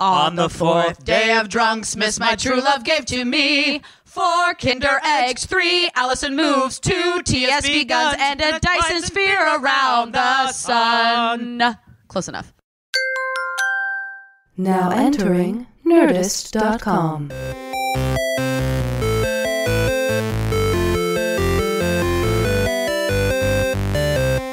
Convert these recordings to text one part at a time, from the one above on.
On the fourth day of Drunksmas, my true love gave to me 4 Kinder Eggs, 3 Alison moves, 2 TSB guns, and a Dyson sphere around the sun. Close enough. Now entering Nerdist.com.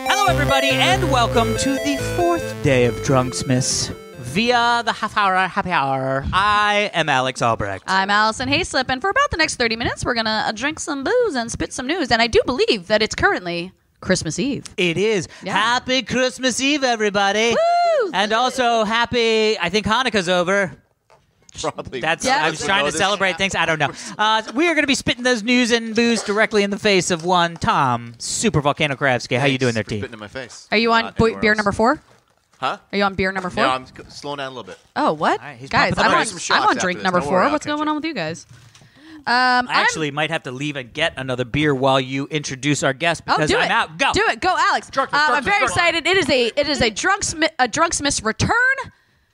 Hello, everybody, and welcome to the 4th day of Drunksmas via the happy hour. I am Alex Albrecht. I'm Alison Haislip, and for about the next 30 minutes, we're going to drink some booze and spit some news. And I do believe that it's currently Christmas Eve. It is. Yeah. Happy Christmas Eve, everybody. Woo! And also happy, I think Hanukkah's over. Probably. I was trying to celebrate things. I don't know. We are going to be spitting those news and booze directly in the face of one Tom Super Volcano Kravsky. How you doing there, team? Spitting in my face. Are you on beer number 4? Huh? Are you on beer number 4? No, I'm slowing down a little bit. Oh, what? Right, guys, I'm on drink this. number Don't 4. worry, What's I'll going catch on with you guys? I actually might have to leave and get another beer while you introduce our guest because I'm out. Go. Do it. Go, Alex. I'm very excited. It is a Drunksmas return.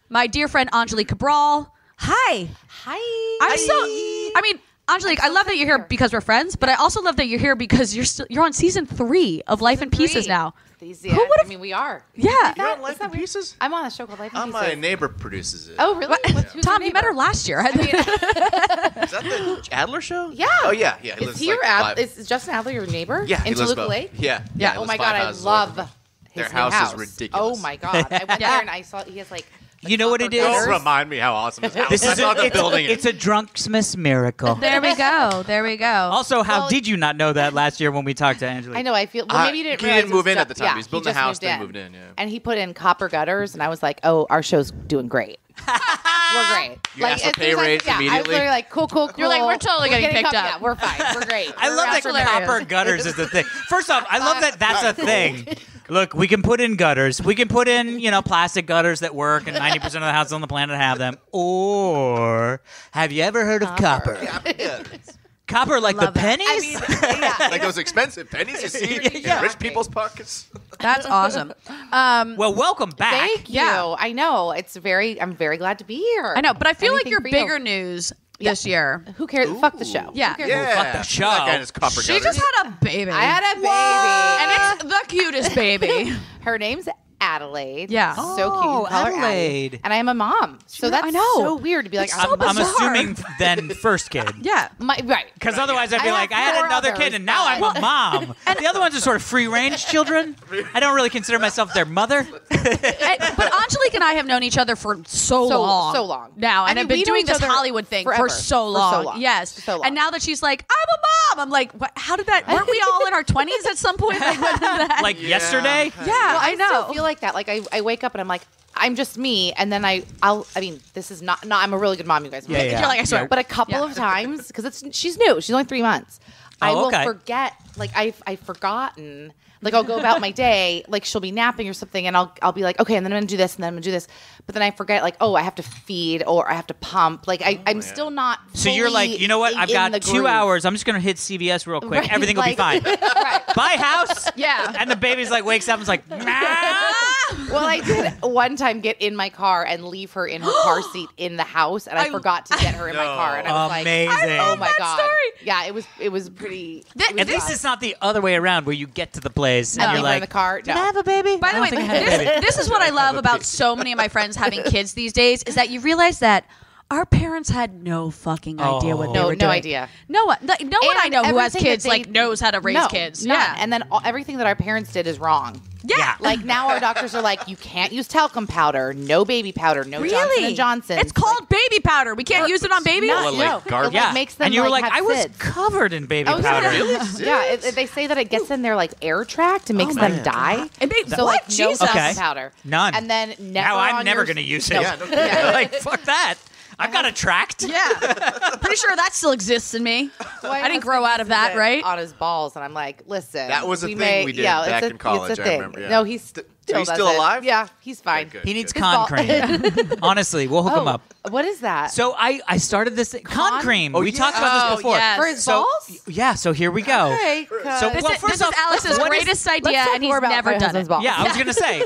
My dear friend Angelique Cabral. Hi. I mean, Angelique, I love that you're here because we're friends, but I also love that you're here because you're on season 3 of Life in Pieces now. I mean, we are. Yeah. You're on Life in Pieces? I'm on a show called Life in Pieces. My neighbor produces it. Oh, really? Who's Tom, your you met her neighbor? last year. Is that the Adler show? Yeah. Oh, yeah. He Is lives he like is Justin Adler your neighbor? Yeah. In Toluca Lake? Yeah. Yeah. He Oh lives my 5 God, I houses away from love me. his Their new house is ridiculous. Oh my God, I went there and I saw he has like. You know what it is? Don't remind me how awesome his house This is. is I saw the building. it's a Drunksmas miracle. There we go. Also, how Well- did you not know that last year when we talked to Angelique? I know. I feel. Well, maybe you didn't. He realize didn't move it was in at the time. Yeah, He was building just a house, then moved in, yeah. And he put in copper gutters, and I was like, "Oh, our show's doing great. We're great." You asked for as pay soon as I- raise I was immediately? literally like, "Cool." You're like, "We're totally getting picked up." Yeah, we're fine. We're great. I love that copper gutters is the thing. First off, I love that that's a thing. Look, we can put in gutters. We can put in, plastic gutters that work, and 90% of the houses on the planet have them. Or have you ever heard of copper? Copper, like the pennies? I mean, yeah. Like those expensive pennies you see in rich people's pockets. That's awesome. Well, welcome back. Thank you. Yeah. I know. I'm very glad to be here. I know, but I feel like Anything you're for you. bigger news this year. Who cares? Fuck the show. Yeah. Who cares? Yeah. fuck the show. That guy and his copper She gutters. just had a baby. I had a baby. and it's the cutest baby. Her name's Adelaide. Yeah. So cute. You can call her Addie. Adelaide. And I am a mom. So that's I know. so weird to be like, It's so I'm I'm bizarre. assuming then first kid. Yeah. right. Because otherwise I'd be I like, I have had 4 another others, kid and now I'm but- a mom. And the other ones are sort of free-range children. I don't really consider myself their mother. But Angelique and I have known each other for so long now, I and mean, have been we know doing each this other Hollywood thing forever. for so long. Yes. For so long. And now that she's like, I'm a mom, I'm like, what, how did that? Weren't we all in our 20s at some point? Like, when did that? Like yesterday? yeah, Well, I know. still feel like that. Like I wake up and I'm like, I'm just me, and then I mean, this is not. I'm a really good mom, you guys. Yeah, yeah. You're like, I swear. But a couple of times, because she's new. She's only 3 months. I will okay. forget. Like I've forgotten. Like I'll go about my day. Like she'll be napping or something, and I'll be like, okay, and then I'm gonna do this, and then I'm gonna do this. But then I forget. Like, oh, I have to feed or I have to pump. Like I'm still not. So you're like, you know what? I've got 2 hours. I'm just going to hit CVS real quick. Right, Everything will be fine. Right. Buy house. Yeah. And the baby's like wakes up and is like, "Meow." Well, I did one time get in my car and leave her in her car seat in the house, and I forgot to get her in my car, and I was Amazing. like, I "Oh love my that god!" story. Yeah, it was pretty. At least it's not the other way around where you get to the place and leave you're her in like, the car. did I have a baby? By the I way, don't think I had a baby. this is what I love about so many of my friends having kids these days is that you realize that our parents had no fucking idea what they No, were doing. no idea. No one I know who has everything kids that they- like knows how to raise kids. None. Yeah. And then everything that our parents did is wrong. Yeah. Like now our doctors are like, you can't use talcum powder, no baby powder, no Johnson & Johnson. It's called baby powder. We can't use it on babies. Well, like garbage. It, Yeah. makes them and you were like, have I was SIDS. covered in baby Oh, powder. Yeah, they say that it gets in their like air tract and makes them die. It makes So like no Jesus. talcum Okay. powder. None. And then never Now I'm on never your- going to use it. No. Yeah, Like, fuck that. I've got a tract. Yeah. Pretty sure that still exists in me. I didn't grow out of that, right? On his balls, and I'm like, listen, That was a thing we did back in college, It's a I thing. remember, yeah. No, he's So he's does still it. alive? Yeah, he's fine. Good. He needs His con ball- cream. Honestly, we'll hook him up. What is that? So I started this con cream. Oh, we yeah. talked about this before. yes. For his So balls? yeah, so here we go. Okay, So This, well, is, first this off, is Alice's what is- greatest let's idea, talk and he's more about never my done husband's it. balls. Yeah, I was gonna say,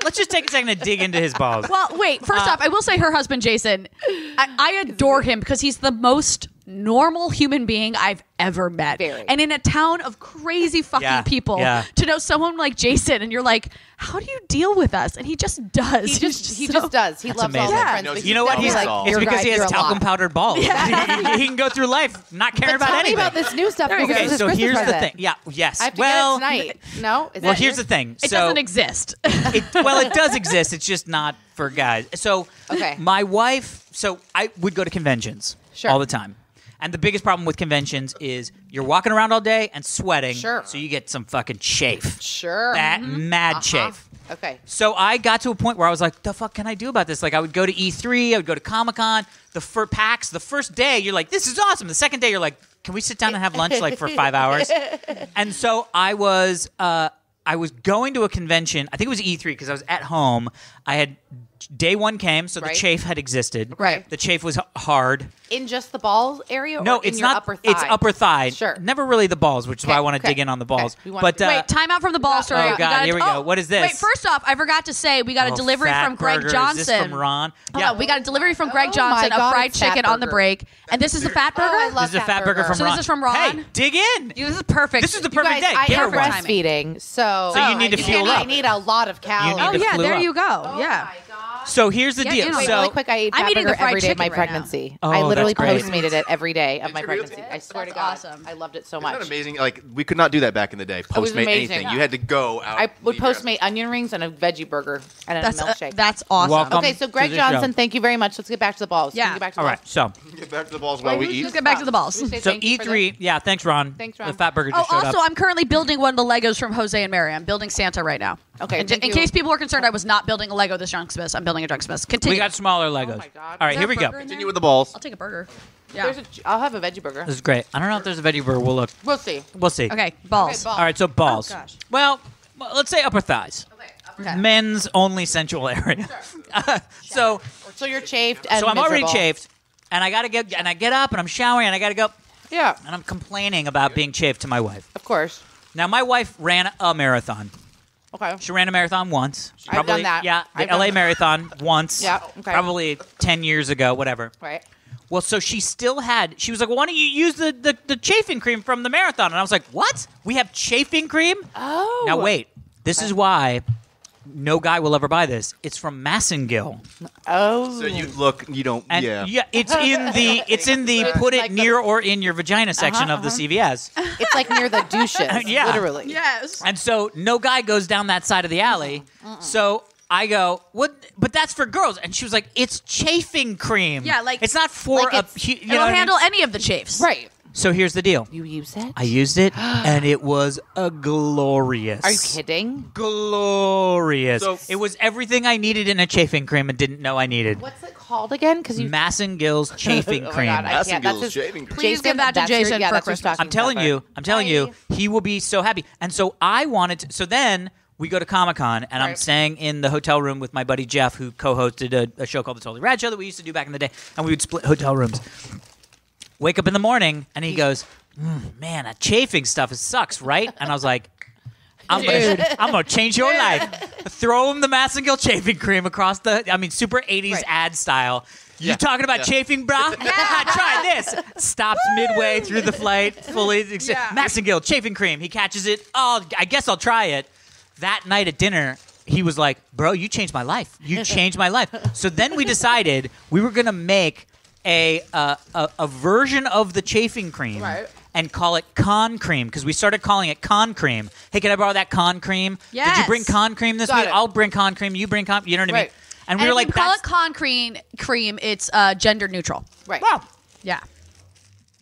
let's just take a second to dig into his balls. Well, wait. First off, I will say her husband, Jason, I adore him because he's the most normal human being I've ever met. Very. And in a town of crazy fucking Yeah, people, yeah. to know someone like Jason, and you're like, how do you deal with us? And he just does. He He's just does. He That's loves all amazing. my Yeah. friends. Knows but You know what? still He's like, it's "You're because guy- he has you're a lot." talcum powdered balls. he can go through life not caring about Tell me anything. about this new stuff. you because go. this is So Christmas here's the present. thing. Yeah. Yes. I have to well, get it tonight. No? Is well, that here's yours? the thing. it So doesn't exist. it does exist. It's just not for guys. So Okay. my wife. So I would go to conventions Sure. all the time. And the biggest problem with conventions is you're walking around all day and sweating. Sure. So you get some fucking chafe. Sure. That mad chafe. Okay. So I got to a point where I was like, the fuck can I do about this? Like I would go to E3, I would go to Comic-Con, the PAX, the first day you're like, this is awesome. The second day you're like, can we sit down and have lunch like for 5 hours? And so I was going to a convention. I think it was E3 because I was at home. I had day one came, so the Right. chafe had existed. Right. The chafe was hard. In just the balls area? No, or in it's your not. upper thigh? It's upper thigh. Sure. Never really the balls, which is why I Okay, want to okay, dig in on the balls. okay. We want- But Wait, time out from the ball story. Oh, You God, gotta- here we go. What is this? Wait, first off, I forgot to say we got a delivery Fat from Greg Burger. Is Johnson. this from Ron? Hold on, we got a delivery from Greg Oh Johnson my of God, fried it's Fat chicken on the Burger. break. And this is the Fat Burger? I love This is a fat burger from So Ron. this is from Ron? Hey, dig in. This is perfect. This is the You perfect guys, day. I Get her am one. timing. breastfeeding, so So you need to fuel up. I need a lot of calories. need Oh, to yeah, flew there up. you go. Yeah. So here's the Get deal. in on it. So Really quick, I ate I'm Fat eating the Burger fried every day of my chicken right now. pregnancy. Oh, I literally that's great. Postmated it every day of my Did you really? pregnancy. I swear to That's God, awesome. I loved it so Isn't that much. amazing? Like we could not do that back in the day. was Postmate amazing. anything. You had to go out. I would leave your house. Postmate onion rings and a veggie burger and a milkshake. That's awesome. Welcome. Okay, so Greg to the show. Johnson, thank you very much. Let's get back to the balls. Yeah. Can we get back to the all right. balls? So Get back to the balls while we who's eat. Let's get back to the balls. Can we say so thank you for E3. Yeah. Thanks, Ron. Thanks, Ron. The fat burger Oh, just showed also, up. I'm currently building one of the Legos from Jose and Mary. I'm building Santa right now. Okay, In thank you. case people were concerned, I was not building a Lego this Drunksmas. I'm building a Drunksmas. Continue. We got smaller Legos. Oh my God. All right, Is here there we a go. burger in Continue there? with the balls. I'll take a burger. Yeah. I'll have a veggie burger. This is great. I don't know if there's a veggie burger. We'll look. We'll see. We'll see. Okay, balls. Okay, balls. All right. So balls. Oh, gosh. Well, let's say upper thighs. Okay. Men's only sensual area. So So you're chafed and I'm already miserable. chafed, and I get up and I'm showering and I gotta go, Yeah, and I'm complaining about being chafed to my wife. of course. Now my wife ran a marathon. Okay. She ran a marathon once. I've Probably, done that. Yeah, the I've done LA that. marathon once. Yeah, okay. Probably 10 years ago, whatever. Right. Well, so she still had. She was like, well, "Why don't you use the chafing cream from the marathon?" And I was like, "What? We have chafing cream?" Oh. Now wait. This is why no guy will ever buy this. It's from Massengill. Oh. So you don't. And yeah. it's in the put it Like the- near or in your vagina section of the CVS. It's like near the douches. Yeah. Literally. Yes. And so no guy goes down that side of the alley. So I go, "What? But that's for girls." And she was like, "It's chafing cream. Yeah, like- it's not for like a it's- you know It'll what I mean? handle any of the chafes. Right. So here's the deal. You use it? I used it, and it was a glorious. Are you kidding? Glorious. So- It was everything I needed in a chafing cream and didn't know I needed. What's it called again? Because you. Massengill's chafing Oh my cream. God, I can't. That's Massengill's his, shaving cream. Please give that to that's your- Jason yeah, for that's your Christmas. stocking I'm telling stuffer. you, he will be so happy. And so I wanted to, so then we go to Comic-Con, and I'm Right. staying in the hotel room with my buddy Jeff, who co-hosted a show called The Totally Rad Show that we used to do back in the day, and we would split hotel rooms. Wake up in the morning, and he goes, man, that chafing stuff sucks, right? And I was like, I'm gonna change your life. Throw him the Massengill chafing cream across super 80s Right. ad style. You Yeah. talking about chafing, brah? Try this. Stops midway through the flight, fully. Massengill chafing cream. He catches it. Oh, I guess I'll try it. That night at dinner, he was like, "Bro, you changed my life. You changed my life." So then we decided we were gonna make a version of the chafing cream. Right. And call it con cream because we started calling it con cream. Hey, can I borrow that con cream? Did you Yes. bring con cream this Got week? it. I'll bring con cream. You bring con. You know what I mean? Right. And we And were if like, you call that's, it cream, it's gender neutral. Right. well, Yeah.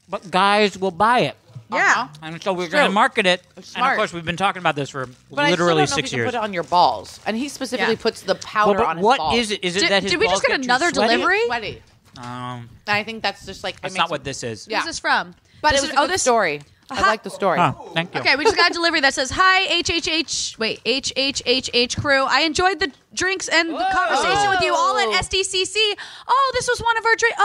but guys will buy it. Yeah. And so we're going to market it. And of smart. course, we've been talking about this for But literally I still don't know 6 if you years. can put it on your balls. And he specifically Yeah. puts the powder Well, on but his what balls. is it? Is it Did- that his did we balls just get too another sweaty? delivery? Sweaty. And I think that's just like That's it not makes what this is. Yeah. Who's this from? But This it was is- a good story. I like the story. Oh, thank you. Okay, we just got a delivery that says, "Hi, HHHH crew. I enjoyed the drinks and the conversation with you all at SDCC. Oh, this was one of our drinks.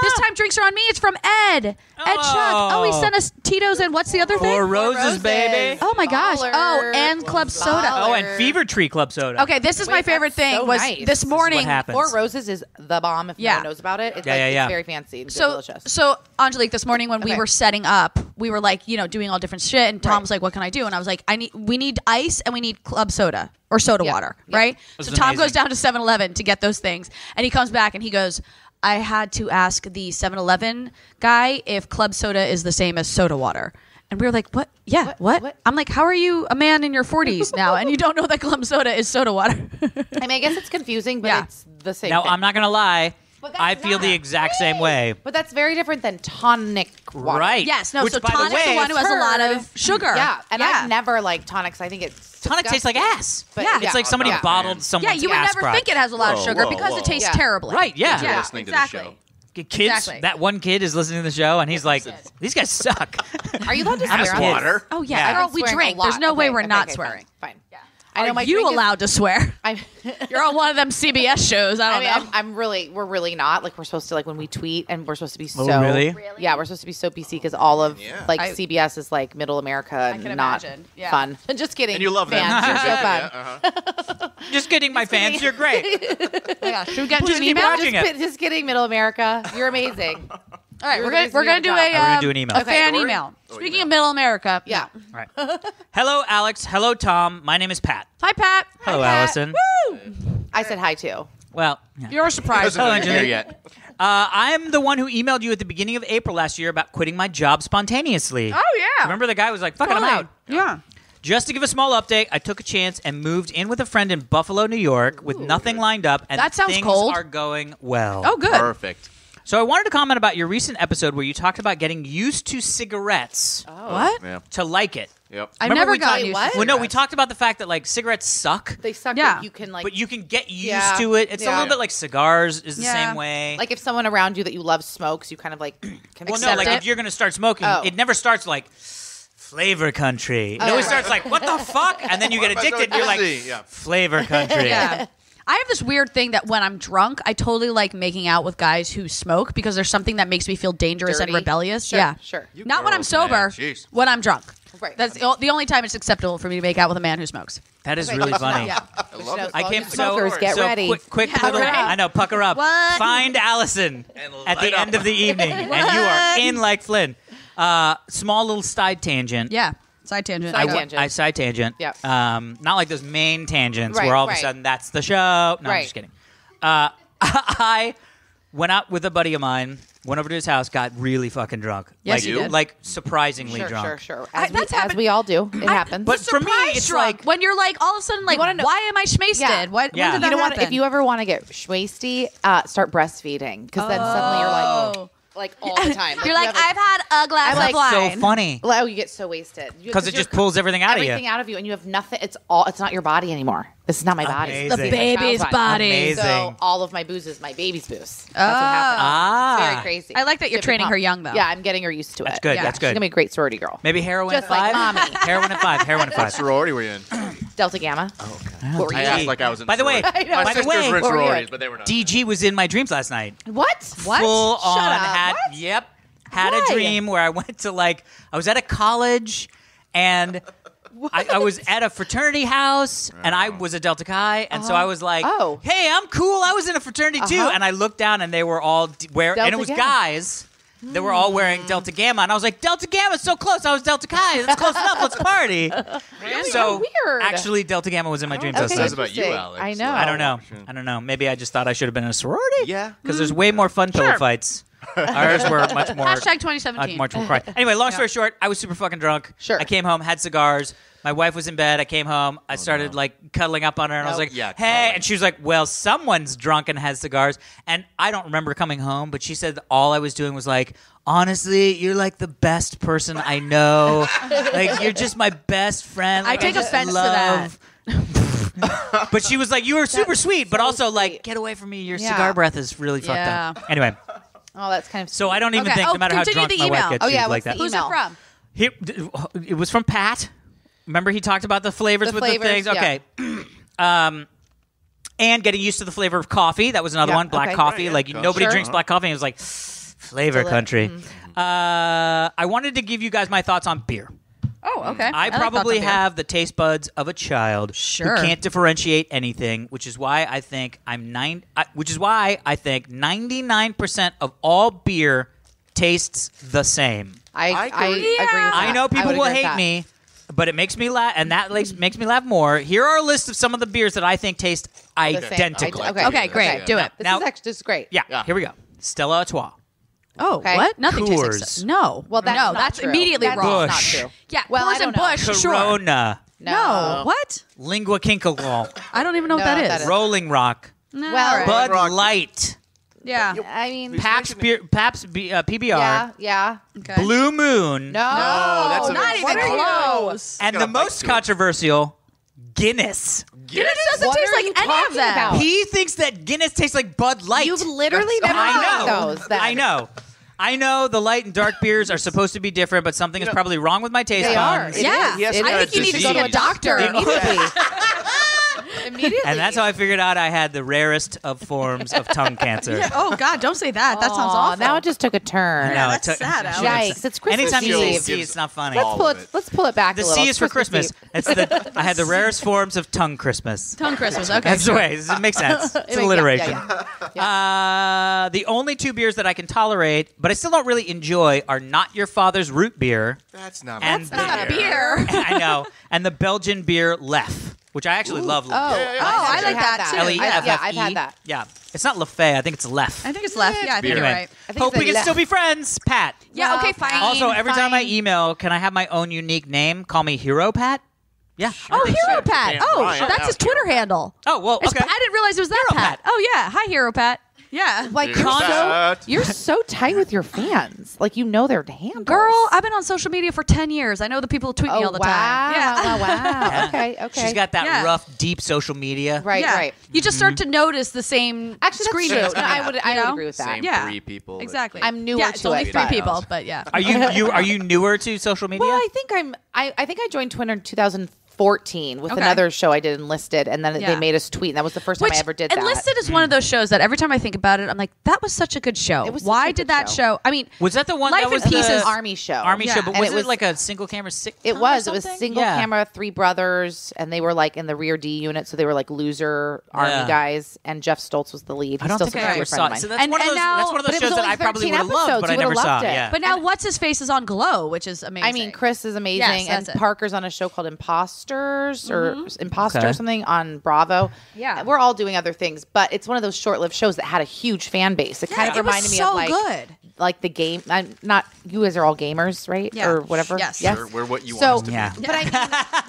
This time drinks are on me. It's from Ed. Ed Chuck. Oh, he sent us Tito's and what's the other thing? Four roses, baby. Oh my gosh. Baller. Oh, and Club Soda. Oh, and Fever Tree Club Soda. Okay, this is my favorite thing. so Was nice. this morning? What happens? Four Roses is the bomb if no one knows about it. It's it's very fancy and delicious. So Angelique, this morning when we were setting up, we were like, doing all different shit, and Tom was like, "What can I do?" And I was like, we need ice and we need club soda or soda water, right?" This So is Tom amazing. goes down to 7-Eleven to get those things, and he comes back and he goes, "I had to ask the 7-Eleven guy if club soda is the same as soda water." And we were like, "What? Yeah, what?" I'm like, "How are you a man in your 40s now and you don't know that club soda is soda water?" I mean, I guess it's confusing, but it's the same Now, thing. I'm not going to lie. But that's I feel the exact same way. But that's very different than tonic water. Right. Yes, no. Which, So by the tonic's the way, one who has a lot of sugar. Yeah, and I've never liked tonics. I think it's Tonic tastes like disgusting. ass. But Yeah. It's like somebody Yeah. bottled someone's Yeah, you would ass never crack. think it has a lot of Whoa, sugar whoa, because whoa. it tastes Yeah. terribly. Right, yeah. Yeah, listening to the exactly. show. Kids, Exactly. that one kid is listening to the show, and he's like, "These guys suck." Are you allowed to Ass swear on this? water. Oh yeah, Yeah. girl, I'm we swearing drink. a lot. There's no way we're Okay, not okay, swearing. Fine. I know Are my you drink is- allowed to swear? You're on one of them CBS shows. I don't know. I'm really, we're really not. Like, we're supposed to, like, when we tweet, and we're supposed to be so. Oh, really? Yeah, we're supposed to be so PC because all of, Yeah. CBS is, like, middle America and can not imagine. Yeah. fun. Just kidding. And you love them. fans. You're so Yeah, fun. Just kidding, my fans. You're great. Should we get into Just an keep email? watching it. Just kidding, middle America. You're amazing. All right, You're we're gonna amazing. do a We're gonna do an email. a fan Story? email. Oh, Speaking email. of Middle America, Yeah. Right. Hello, Alex. Hello, Tom. My name is Pat. Hi, Pat. Hello, Pat. Allison. I said hi, too. Well, yeah. You're surprised. Hello, Doesn't Angelina. here yet. I'm the one who emailed you at the beginning of April last year about quitting my job spontaneously. Oh yeah. Remember the guy was like, "Fucking I'm out." Yeah. Just to give a small update, I took a chance and moved in with a friend in Buffalo, New York, with nothing lined up, and That sounds things cold. are going well. Oh, good. Perfect. So I wanted to comment about your recent episode where you talked about getting used to cigarettes What? Yeah. to like it. Yep. I've Remember never we gotten talked- used what? to Well, no, we cigarettes. talked about the fact that like cigarettes suck, They suck, Yeah. but you can, like... but you can get used Yeah. to it. It's a Yeah. little bit like cigars is the Yeah. same way. Like, if someone around you that you love smokes, you kind of, like, can well, no, accept like it. if you're gonna start smoking, Oh. it never starts like flavor country. It always starts like what the fuck, and then you get Why am I so addicted. And you're like dizzy? Yeah. flavor country. Yeah. I have this weird thing that when I'm drunk, I totally like making out with guys who smoke because there's something that makes me feel dangerous and Dirty. rebellious. Sure, yeah, sure. You Not when I'm girls, sober. man. Jeez. When I'm drunk. Right. That's the only time it's acceptable for me to make out with a man who smokes. That is Right. really funny. Yeah. I love it. I came Smokers, so get so ready. Quick Pucker little. up. I know, pucker up. What? Find Allison And at the light end up. of the evening, and you are in like Flynn. Small little side tangent. Yeah. Side tangent. Side I tangent. side tangent. Yeah. Not like those main tangents Right, where all of a right. sudden that's the show. No, I'm Right. just kidding. I went out with a buddy of mine. Went over to his house. Got really fucking drunk. Yes, like, you did. Like surprisingly Sure, drunk. sure. that's As happened- we all do. It happens. But for me, Surprise it's drunk. like when you're like all of a sudden like, wanna know- why am I schmasted? Yeah. What? Yeah. When did You that know what? happen? If you ever want to get schwasty, start breastfeeding because then suddenly you're like all the time. You're like, I've had a glass I'm of like, so wine. funny oh, you get so wasted because it just pulls everything out of everything you. out of you, and you have nothing. It's not your body anymore. This is not my body. Amazing. The Amazing. baby's Child's body. Amazing. So all of my booze is my baby's booze. That's what happens. Ah. It's very crazy. I like that you're It's training her pump. young, though. Yeah, I'm getting her used to it. That's good, Yeah. that's She's good. gonna be a great sorority girl. Maybe heroin Just at like 5? mommy. Heroin at 5. Heroin at 5. What sorority were you in? Delta Gamma. What were I you asked in? like I was in. By the way, sorority. know. my by the sisters way, were in what were you sororities, in? but they were not. DG was in my dreams last night. What? Full on up. had What? yep had Why? a dream where I went to like I was at a college and I was at a fraternity house and I was a Delta Chi and so I was like, Oh. hey, I'm cool. I was in a fraternity too, and I looked down and they were all wearing and it Delta was Gamma. guys. They were all wearing Delta Gamma, and I was like, Delta Gamma's so close. I was Delta Chi. That's close enough. Let's party. So weird. actually, Delta Gamma was in my dreams last Okay, night. Says about you, interesting. Alex. I know. I don't know. I don't know. Maybe I just thought I should have been in a sorority. Yeah. Because there's way more fun pillow fights. Ours were much more. Hashtag 2017. Much more quiet. Anyway, long story short, I was super fucking drunk. Sure. I came home, had cigars. My wife was in bed. I came home. I started like cuddling up on her, and I was Nope. like, Yeah, "Hey!" cuddling. And she was like, "Well, someone's drunk and has cigars." And I don't remember coming home, but she said that all I was doing was like, "Honestly, you're like the best person I know. Like you're just my best friend." Like, I take just offense to love. But she was like, "You were super sweet, but so also like, sweet. get away from me. Your Yeah. cigar breath is really Yeah. fucked up." Anyway, Oh, that's kind of. so I don't even Okay. think, Oh, no matter how continue drunk the my wife email. gets, Oh, she's yeah, like what's that. the Who's email. it from? It was from Pat. Remember he talked about the flavors with the things? Yeah. Okay. And getting used to the flavor of coffee. That was another one. Black coffee. Right, like nobody drinks black coffee. And it was like, flavor country. I wanted to give you guys my thoughts on beer. Oh, okay. I probably have the taste buds of a child who can't differentiate anything, which is why I think 99% of all beer tastes the same. I agree with that. I know people would will agree with hate that. me, but it makes me laugh, and that makes me laugh more. Here are a list of some of the beers that I think taste The same. identical. Okay, great. Do it. This is great. Yeah, here we go. Stella Artois. Oh, Okay. what? Nothing tastes Coors. like so. No. Well, that's no, not that's true. immediately That's wrong. not Busch. true. Yeah, Well, I Coors don't and know. Busch, sure. Corona. No. What? Lingua Kinkalol. I don't even know what No, that that is. is- Rolling Rock. No, Well, all right. Bud Rock. Light. Yeah. I mean, Pabst PBR. yeah. Okay. Blue Moon. No, that's a- Not even What are you- close. And Got the a bite most to it. controversial, Guinness. Guinness doesn't What taste are like you any of talking them. about? He thinks that Guinness tastes like Bud Light. You've literally never I had know. those. Then. I know the light and dark beers are supposed to be different, but something is probably wrong with my taste They are. buds. It Yeah. He has I some think you need to disease. go to a doctor. Immediately. Immediately. And that's how I figured out I had the rarest of forms of tongue cancer. Oh, God, don't say that. That sounds Aw, awful. Now it just took a turn. No, that's sad, Alex. Yikes! It's Christmas Anytime you say Eve. C, it's not funny. Let's All pull of it. it. Let's pull it back The a little. C It's is for Christmas. Eve. I had the rarest forms of tongue Christmas. Tongue Christmas. Okay. That's the way. It makes sense. It's alliteration. Yeah. The only two beers that I can tolerate, but I still don't really enjoy, are Not Your Father's Root Beer. That's not And Not a beer. I know. And the Belgian beer Leff, which I actually love. Oh, I like that, too. L-E-F-F-E. Yeah, I've had that. Yeah. It's not Leffe. I think it's Leff. I think it's left. Yeah, I think you're Anyway, right. I think hope it's we can Leff. still be friends, Pat. Yeah, okay, fine. Also, every time I fine. email, can I have my own unique name? Call me Hero Pat? Yeah. Oh, Hero so. Pat. Dan Oh, Bryan. that's his Twitter handle. Oh, well, It's- okay. I didn't realize it was that Hero Pat. Pat. Oh, yeah. Hi, Hero Pat. Yeah. Like Hero Pat. you're so tight with your fans. Like you know their handles. Girl, I've been on social media for 10 years. I know the people who tweet me all the wow. time. Yeah. Wow. Okay. She's got that Yeah. rough, deep social media. Right. Yeah. Right. You just start to notice the same Actually, screen that's names true. No, coming I would. up, I you would know? agree with that. Same Yeah. three people. that- Exactly. I'm newer Yeah, it's to only it, 3 but- people, but yeah. Are you newer to social media? Well, I think I think I joined Twitter in 2014 with Okay. another show I did Enlisted, and then Yeah. they made us tweet, and that was the first time I ever did that. Enlisted is one of those shows that every time I think about it, I'm like, that was such a good show. It was such Why a did good that show? I mean, Was that the one Life that was in Pieces. the Army show. Army Yeah. show? But And was it it was- like a single camera sitcom? It was. or It was something? single Yeah. camera, 3 brothers, and they were like in the rear D unit, so they were like loser Yeah. Army guys. And Jeff Stoltz was the lead. I He's don't still think such I a ever good friend saw of it. So mine. that's one of those. now- That's one of but those it was shows that only I probably 13 would have loved, episodes. but I You never would've saw. loved it. Yeah. but now what's his face is on Glow, which is amazing. I mean, Chris is amazing, Yes, and that's it. Parker's on a show called Imposters or Imposter Okay. or something on Bravo. Yeah. We're all doing other things, but it's one of those short-lived shows that had a huge fan base. It kind of it was reminded me so of like good. like the game. I'm not. You guys are all gamers, right? Yeah. Or whatever. Yes. We're what you So want us to be. Yeah. But I mean,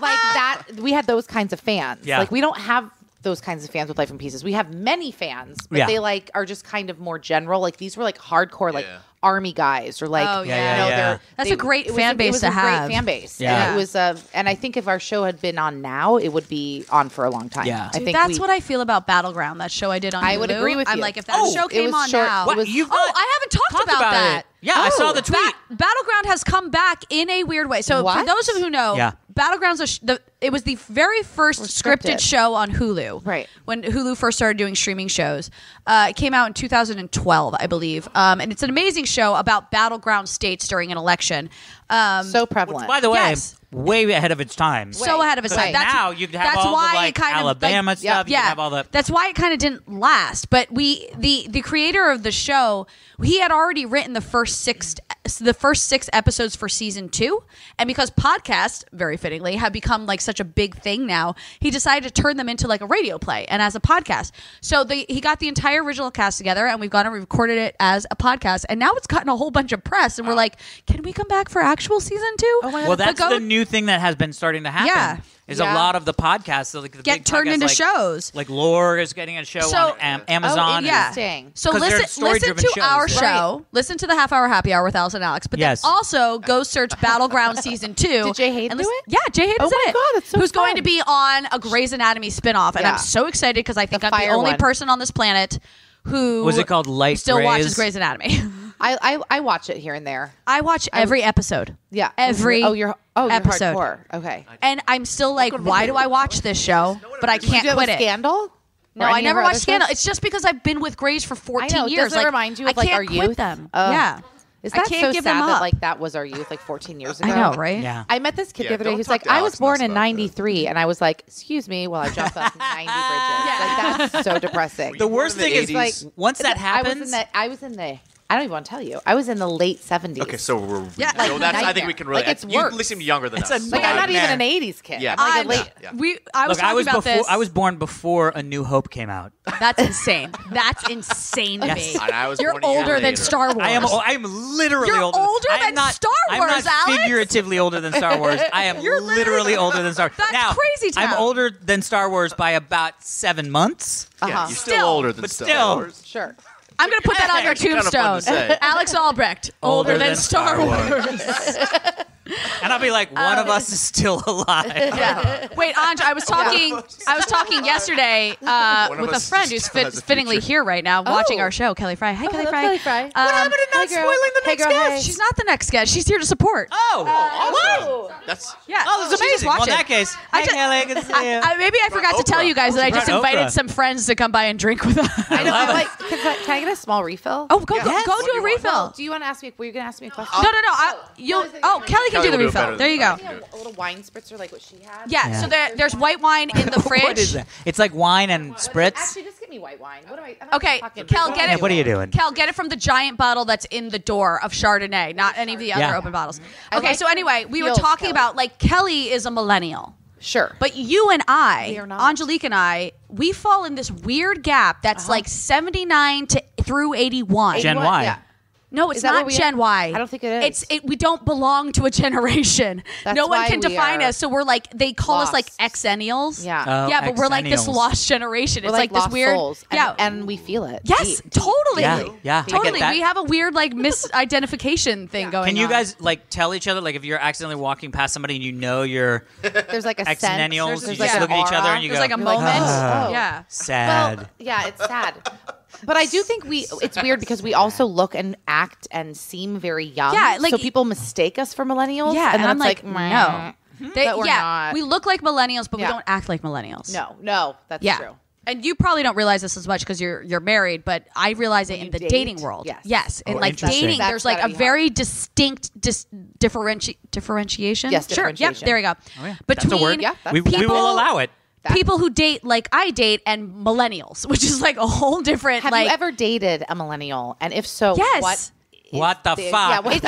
like that. We had those kinds of fans. Yeah. Like we don't have those kinds of fans with Life in Pieces. We have many fans, but Yeah. they like are just kind of more general. Like these were like hardcore, like Yeah. Army guys or like Oh, you yeah. know, Yeah. they're That's they- a great it was fan base it was to a have. Great fan base. Yeah. And it was and I think if our show had been on now, it would be on for a long time. Yeah. I Dude, think that's what I feel about Battleground, that show I did on I would Hulu. agree with I'm you. like, if that Oh, show it came was on short- now. What, you've oh, not I haven't talked about that. it. Yeah, I saw the tweet. Battleground has come back in a weird way. So for What? those of you who know, Yeah. Battleground's it was the very first scripted scripted. show on Hulu. Right. When Hulu first started doing streaming shows. It came out in 2012, I believe. And it's an amazing show about battleground states during an election. so prevalent. By the way, Yes. way ahead of its time. So ahead of its time. Right. Now you could have that's all why the it like kind of, Alabama like, stuff. You Yeah, could have all the. that's why it kind of didn't last. But the creator of the show, he had already written the first six episodes for season 2, and because podcasts, very fittingly, have become like such a big thing now, he decided to turn them into like a radio play and as a podcast. So he got the entire original cast together, and we've gone and recorded it as a podcast, and now it's gotten a whole bunch of press, and we're like, can we come back for actual season 2? Oh my Well, that's the new thing that has been starting to happen. Yeah. Is Yeah. a lot of the podcasts, so like the Get big turned podcasts, into like, shows. Like Lore is getting a show So- on Amazon. Yeah. Interesting. So 'Cause they're listen story-driven to shows, our right? show. Listen to the Half Hour Happy Hour with Alison and Alex. But Yes. then also go search Battleground Season 2. Did Jay Hayden and do listen- it? Yeah, Jay Hayden's Oh my in it. God, that's so Who's going fun. to be on a Grey's Anatomy spinoff. And Yeah. I'm so excited because I think The I'm the fire only one. person on this planet who Was it called Light still Grays? watches Grey's Anatomy. I watch it here and there. I watch every episode. Yeah. Every you're episode. hardcore. Okay. And I'm still like, why do I watch this show? But I can't quit it. Scandal? No, I never watched Scandal. It's just because I've been with Grace for 14 years. Does it remind you of I like can't our quit youth? them. Oh. Yeah. Is that I can't so give sad them that up. like that was our youth like 14 years ago? I know, right? Yeah. I met this kid the other day don't who's talk like, to I Alex was born Nuss in about 93. And I was like, excuse me, while I jump up 90 bridges. Like, that's so depressing. The worst born in thing the is 80s? once that happens. I was in the I don't even want to tell you. I was in the late 70s. Okay, so we're like so that's I think nightmare. we can really. Like, it's you worse. seem younger than It's us. a Like, I'm not even nightmare. an 80s kid. Yeah. I'm like a late. Yeah. I was Look, talking about this. I was born before A New Hope came out. That's insane. That's insane to me. And I was You're born a year older than later. Star Wars. I am literally You're older. older I am than not, Star I'm Wars, not Alex. figuratively older than Star Wars. I am You're literally older than Star Wars. That's now, crazy town. I'm older than Star Wars by about 7 months. Yeah, you're Still. still older than But Star still. Wars. Sure. I'm going to put that on your It's kinda fun tombstone. to say. Alex Albrecht, older than Star Wars. And I'll be like, one of us is still alive. Yeah. Wait, Anj, I was talking yesterday One of with a us friend who's still has a fittingly future. here right now watching Oh. our show, Kelly Fry. Hey, Kelly hello, Fry. Kelly Fry. What happened to not Hey, girl. spoiling the Hey, next girl, guest? hey. She's not the next guest. She's here to support. Oh, That's Yeah. oh, this is She's amazing. Well, in watching. that case, I hey, ju- Kelly, good to see you. Maybe I forgot to tell you guys that I just Brought invited Oprah. some friends to come by and drink with us. I know. love I'm it. like, can I get a small refill? Oh, go Yes. do What a do you want? refill. Well, do you want to ask me? Were you going to ask me a question? No. Kelly can Kelly do the will do it refill. better There you go. than I can. A little wine spritzer like what she had? Yeah. So there's white wine in the fridge. What is that? It's like wine and spritz. Actually, just get me white wine. What am I? I'm not Okay, fucking- Kel, get Yeah, it. what are you doing? Kel, get it from the giant bottle that's in the door of Chardonnay, not any of the other Yeah. open bottles. I Okay, like so anyway, we were feels, talking Kelly. about like Kelly is a millennial. Sure. But you and I, We are not. Angelique and I, we fall in this weird gap that's like 79 through 81. Gen What? Y. Yeah. No, it's Is that not what we Gen are? Y. I don't think it is. We don't belong to a generation. That's no one why can we define are us. So we're like, they call us like lost. Xennials. Yeah. Oh, Yeah, but we're like this Xennials. lost generation. We're It's like this lost weird. souls. And, Yeah. and we feel it. Yes, deep. totally. Yeah, yeah, I get Totally. that. We have a weird like misidentification thing going on. Can you guys like tell each other, like if you're accidentally walking past somebody and you know you're There's like a sense. Xennials, There's you like just an look at each other aura. and you There's go, like a You're like, moment. oh. Yeah. sad. Well, yeah, it's sad. But I do think it's weird because we also look and act and seem very young. Yeah, like- so people mistake us for millennials. Yeah, and then I'm it's like, meh. no. But we're not. We look like millennials, but we Yeah. don't act like millennials. No, that's Yeah. true. And you probably don't realize this as much because you're married, but I realize it in you the date? dating world. Yes. And Oh, like interesting. dating, That's there's like a gotta be very distinct differentiation. Yes, Sure. Yep. differentiation. There we go. Oh, yeah. That's a Between word. Yeah, that's we will allow it. people who date like I date and millennials, which is like a whole different. Have like, you ever dated a millennial? And if so, Yes. What the fuck? Yeah, what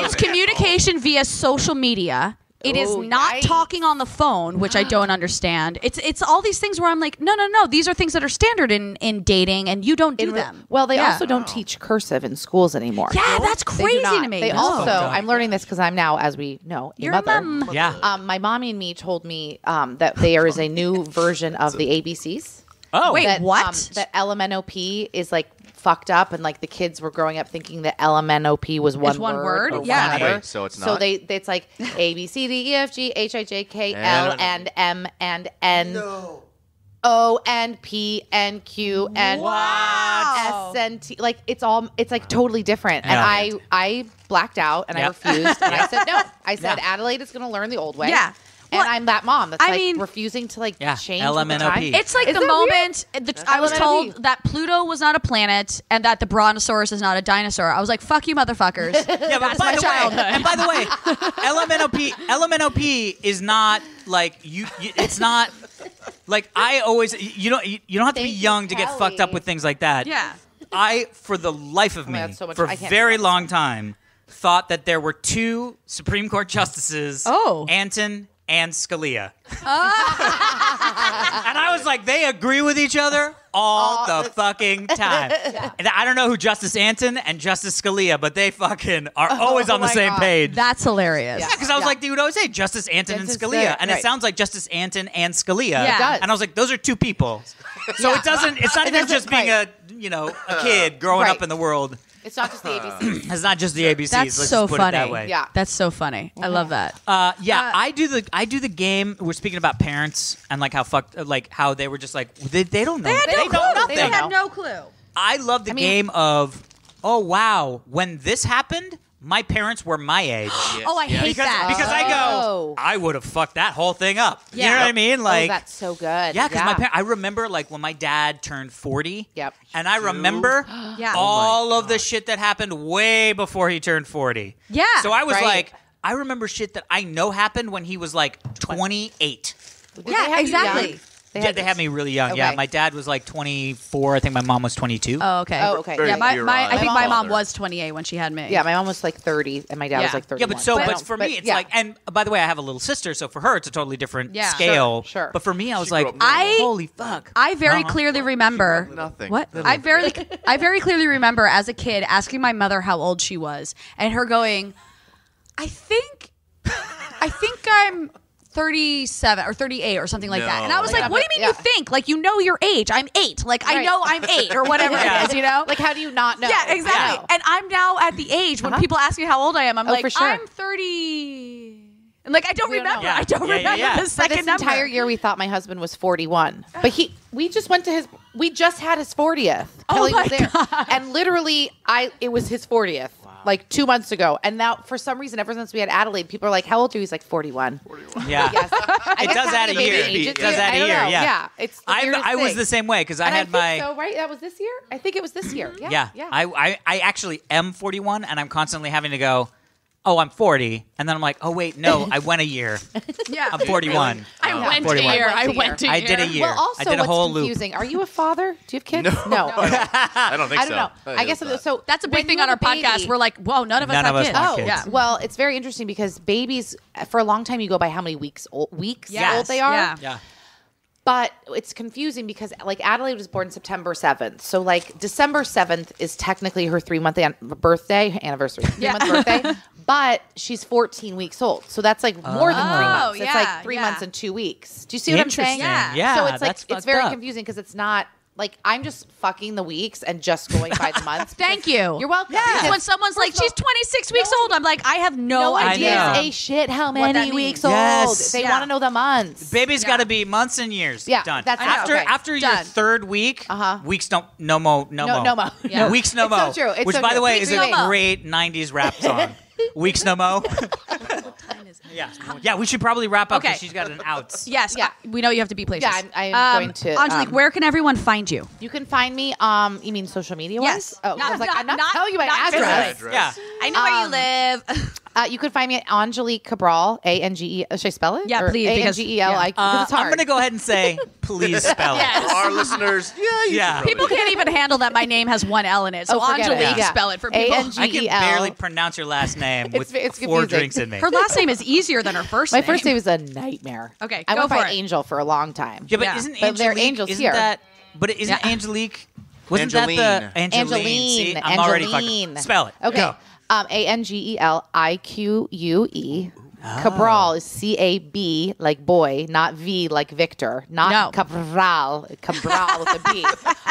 It's communication via social media. It is Oh, not yikes. talking on the phone, which I don't understand. It's all these things where I'm like, no. These are things that are standard in dating, and you don't do them. Well, they Yeah. also don't teach cursive in schools anymore. Yeah, that's They do crazy not. to me. They No. also, God. I'm learning this because I'm now, as we know, You're a mother. mom. Yeah. My mommy and me told me that there is a new version of the ABCs. Oh, Wait, That, what? That LMNOP is like fucked up, and like the kids were growing up thinking that LMNOP was one one word. word? or Yeah. whatever. Wait, so it's So not? it's like A B C D E F G H I J K L and M and N O and P and Q and S and T. Like it's like totally different. Yeah. And I blacked out and I Yeah. refused. And I said no. I said Yeah. Adelaide is going to learn the old way. Yeah. And Well, I'm that mom that's I like mean- refusing to like Yeah, change LMNOP. with the time. It's like Isn't the that weird? moment I was LMNOP. told that Pluto was not a planet and that the Brontosaurus is not a dinosaur. I was like, "Fuck you, motherfuckers!" Yeah, but That's by my the childhood. way, and by the way, LMNOP is not like you it's not like I always you don't have to be Thank you, young to get Kelly. fucked up with things like that. Yeah. I for the life of me God, so much- for I a can't very do that. long time thought that there were two Supreme Court justices, Oh. Anton and Scalia. And I was like, they agree with each other all the fucking time. And I don't know who Justice Anton and Justice Scalia, but they fucking are always on the my same God. page. That's hilarious. Yeah. Because I was like, they would always say Justice Anton and Justice Scalia, Scalia, and it right. sounds like Justice Anton and Scalia. Yeah. It does. And I was like, those are two people. So Yeah. it doesn't. It's not It even doesn't- just being right. a kid growing Right. up in the world. It's not just the ABCs. It's not just the ABCs. That's Let's so just put funny. it that way. Yeah. That's so funny. I love that. I do the game. We're speaking about parents and like how fucked, like how they were just like they don't know. They had no don't clue. know They nothing. had no clue. I love the mean- game of oh, wow, when this happened, my parents were my age. Oh, I hate that. Because I go, I would have fucked that whole thing up. Yeah. You know what I mean? Like, that's so good. Yeah, because I remember like when my dad turned 40. Yep. And I remember all of the shit that happened way before he turned 40. Yeah. So I was like, I remember shit that I know happened when he was like 28. Yeah, exactly. They had me really young. Okay. Yeah, my dad was like 24. I think my mom was 22. Oh, okay. Oh, okay. Yeah, I think my mom Mother. was 28 when she had me. Yeah, my mom was like 30, and my dad was like 31. Yeah, but for me, it's like, and by the way, I have a little sister, so for her, it's a totally different scale. Sure. But for me, I was She like, grew up normal. holy fuck. I very clearly remember Nothing. what I very clearly remember as a kid asking my mother how old she was, and her going, I think I'm 37 or 38 or something like that. And I was like, what do you mean you think? Like, you know your age. I'm 8. Like, I know I'm 8 or whatever it is, you know? Like, how do you not know? Yeah, exactly. And I'm now at the age when people ask me how old I am, I'm like, for sure. I'm 30. And like, I don't We don't remember. know. Yeah. I don't Yeah, remember yeah. the For second this number. entire year, we thought my husband was 41. But we just went to we just had his 40th. Kelly my was there. God. And literally, it was his 40th. Like 2 months ago. And now, for some reason, ever since we had Adelaide, people are like, how old are you? He's like, 41. Yeah. Yes. It does add a year. It does add a year, yeah. Yeah. It's the weirdest I was thing. the same way because I And had think so, right? That was this year? I think it was this year. Yeah. Yeah. I actually am 41, and I'm constantly having to go, oh, I'm 40. And then I'm like, oh, wait, no, I went a year. Yeah. I'm 41. I went 41. to year. I went to I did a year. Well, also, I did a whole what's loop. confusing, are you a father? Do you have kids? No. I I don't think don't so. know. I guess so. That's a big when thing you on our have a baby- podcast. We're like, whoa, none of us None have of us kids. want Oh, kids. yeah. Well, it's very interesting because babies, for a long time, you go by how many weeks old they are. Yeah. Yeah. But it's confusing because, like, Adelaide was born September 7th. So, like, December 7th is technically her 3-month anniversary. 3-month birthday. But she's 14 weeks old. So that's, like, more than 3 months. It's, yeah, like, 3 months and 2 weeks. Do you see what I'm saying? Interesting. Yeah. Yeah, So it's, like, that's it's fucked very up. confusing because it's not, like, I'm just fucking the weeks and just going by the months. Thank you. You're welcome. Yeah. Because When someone's like, she's 26 weeks old, I'm like, I have no I idea. know. a shit how What that many means. weeks Yes. old. They Yeah. want to know the months. Baby's got to be months and years. Yeah, Done. that's it. after Okay. after your Done. third week. Weeks no mo. No mo. Yeah. Weeks no It's mo. so true. It's Which, so by true. the way, Weeks is no a mo. great '90s rap song. Weeks no mo. Yeah, we should probably wrap up because Okay. she's got an outs. Yes. Yeah. We know you have to be places. Yeah, I'm going to, Angelique, where can everyone find you? You can find me. You mean social media wise? Yes. Oh, I was like, I'm not not- telling you my not address. physically. Yeah. I know where you live. You can find me at Angelique Cabral, Ange. Should I spell it? Yeah, Or please, because- Angeli. Because it's hard. I'm gonna go ahead and say, please spell Yes. For our listeners, Yeah. People can't even handle that my name has one L in it. So forget it. Angelique, Yeah. spell it for people. A-N-G- I can GEL. barely pronounce your last name with it's 4 confusing. drinks in me. Her last name is easier than her first My name. first name was a nightmare. Okay, I go went by for it. Angel for a long time. Yeah, but Yeah. isn't But they're Angelique? angels isn't here. that? But isn't Yeah. Angelique? Wasn't that the Angeline? See, I'm already fucking. Spell it. Okay. Go. Angelique. Cabral is CAB like boy, not V like Victor, not No. Cabral with a B.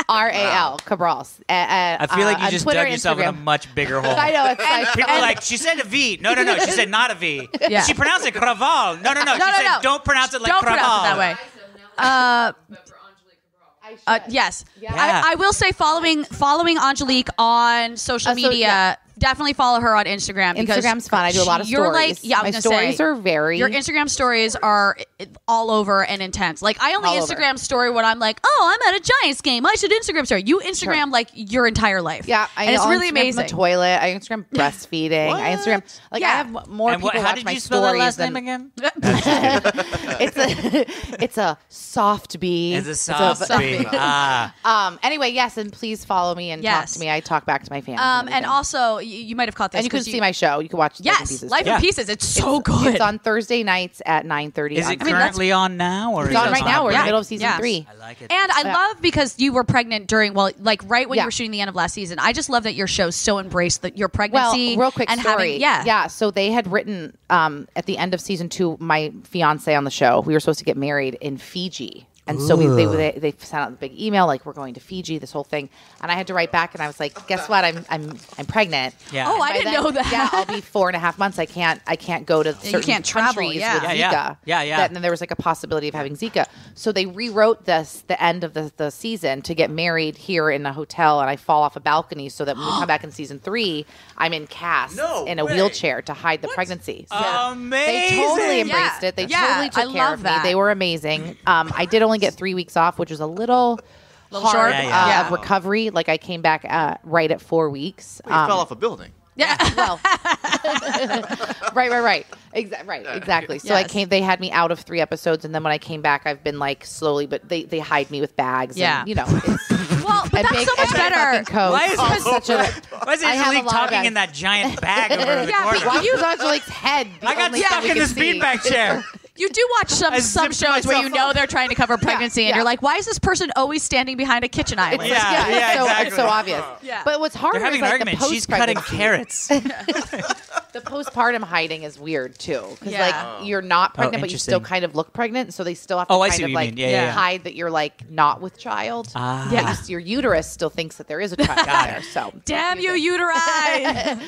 RAL. Cabral. I feel like you on just Twitter dug and yourself in a Instagram. much bigger hole. I know. It's like People are like, she said a V. No, she said not a V. Yeah. She pronounced it Craval. No. She said no. don't pronounce it like Don't Craval. pronounce it that way. Yes. Yeah. I will say following Angelique on social media. yeah. Definitely follow her on Instagram because Instagram's fun. I do a lot of you're stories. Like, yeah, I was My gonna stories say, are very. Your Instagram stories are all over and intense. Like I only All over. Instagram story when I'm like, oh, I'm at a Giants game. I should Instagram story. You Instagram like your entire life. Yeah, and it's I'll really Instagram amazing. From the toilet. I Instagram breastfeeding. I Instagram I have more And people how watch did my you spell that stories last than name again? it's a soft B. It's a soft B. Anyway, yes, and please follow me and talk Yes. to me. I talk back to my fans. and everything. also you might have caught this. and you can 'cause see my show. You can watch Life in yes, Pieces. Life too. in Pieces. It's so good. It's on Thursday nights at 9:30. Is it currently on now, or It's is on it right now. We're in the Yeah. middle of season Yeah. 3. I like it. And I Yeah. love because you were pregnant during right when you Yeah. were shooting the end of last season. I just love that your show so embraced your Well, pregnancy. real quick and story. having So they had written at the end of season 2, my fiance on the show. We were supposed to get married in Fiji. And so they sent out a big email like, we're going to Fiji, this whole thing. And I had to write back, and I was like, guess what? I'm pregnant. Yeah. Oh, And I by didn't then, know that. Yeah, I'll be 4.5 months. I can't go to certain can't travel, countries yeah. with Yeah, Zika. yeah. And then there was like a possibility of having Zika. So they rewrote the end of the season to get married here in a hotel, and I fall off a balcony so that when we come back in season 3, I'm in cast in a wheelchair to hide the pregnancy. So Amazing. they totally embraced it. They totally took care love of that. me. They were amazing. I did only get 3 weeks off, which was a little hard short. Yeah. of recovery. Like I came back right at 4 weeks. You fell off a building. Yeah. Well, right. Exactly. So I Yes. came. They had me out of 3 episodes, and then when I came back, I've been like slowly, but they hide me with bags. Yeah. And, you know. It's, Well, but that's so much better. Why is such a? Why is I have a Angelique lot of talking bags. in that giant bag over in the Yeah, corner? but Why was Angelique's head? the I got only stuck thing we in could this see? beanbag chair. You do watch some zipped shows where you myself know they're trying to cover pregnancy, and yeah. you're like, why is this person always standing behind a kitchen island? Yeah. It's so, exactly. it's so obvious. Yeah. But what's hard They're is having like an argument. the She's cutting post-pregnancy. carrots. The postpartum hiding is weird too, because Yeah. like you're not pregnant, but you still interesting. kind of look pregnant, so they still have to Oh, I kind see of what you like mean. Yeah. hide that you're like not with child. Ah. But your uterus still thinks that there is a child there. So Damn you, uteri!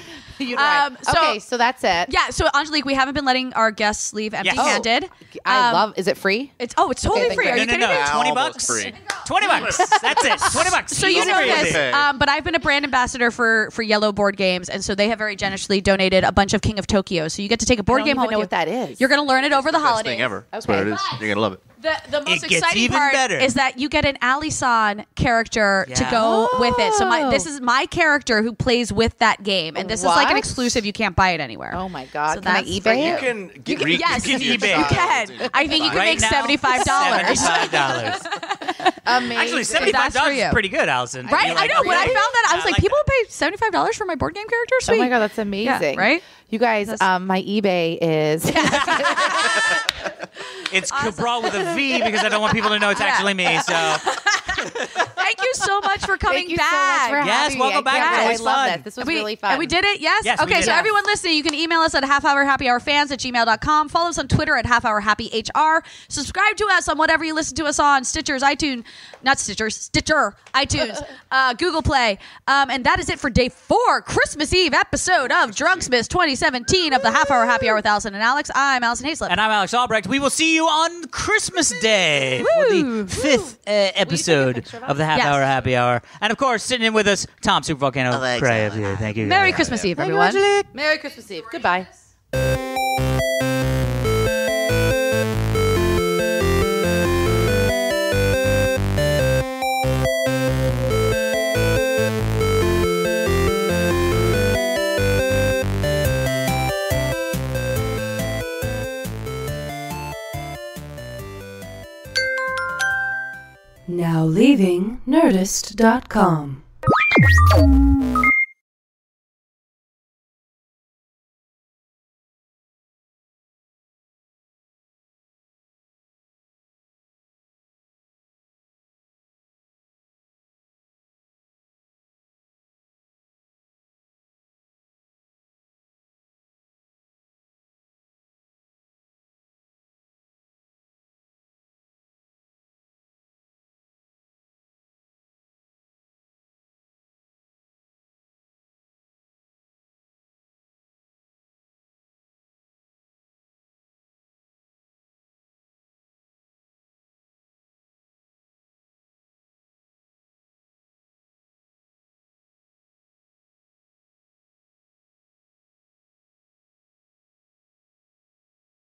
okay, so that's it. Yeah, so Angelique, we haven't been letting our guests leave empty-handed. I love. Is it free? It's totally Okay, free. Are you thank No, kidding me? 20 Almost bucks. free. 20 bucks. That's it. 20 bucks. So you Easy know breezy. this, but I've been a brand ambassador for Yellow Board Games, and so they have very generously donated a bunch of King of Tokyo. So you get to take a board I don't game even home know with what you. that is. You're going to learn it over the Best holidays. thing ever. That's Okay. what it is. You're gonna love it. The most It gets exciting even part better. is that you get an Alison character to Yeah. go with it. So Oh. this is my character who plays with that game, and this is like an What? exclusive. You can't buy it anywhere. Oh my god! So Can I that's eBay for it? You can get yes, you can you eBay. can. I think you can Right make now, $75. $75. Amazing. Actually, That's for $75 you. is pretty good, Allison. Right? You I know. When I found that, I was like, like people pay $75 for my board game character? Sweet. Oh my god, that's amazing! Yeah, right? You guys, my eBay is. It's Cabral with a V because I don't want people to know it's actually me. So Thank you so much for coming Thank you back. so much for Yes, having welcome me. back. It's I always love fun. this. This was really fun. And we did it? Yes? Yes, we okay, did so it. everyone listening, you can email us at halfhourhappyhourfans@gmail.com. Follow us on Twitter at halfhourhappyhr. Subscribe to us on whatever you listen to us on, Stitcher, iTunes, Google Play. And that is it for day 4, Christmas Eve episode of Drunksmas 2017 of the Half Hour Happy Hour with Allison and Alex. I'm Alison Haislip. And I'm Alex Albrecht. We will see you on Christmas Day for the 5th episode of the Half Yes. Hour Happy Hour. And of course, sitting in with us, Tom Super Volcano. Pray of you. Thank you. Merry guys. Christmas Eve, Thank you, everyone. Angelique. Merry Christmas Eve. Goodbye. Now leaving Nerdist.com.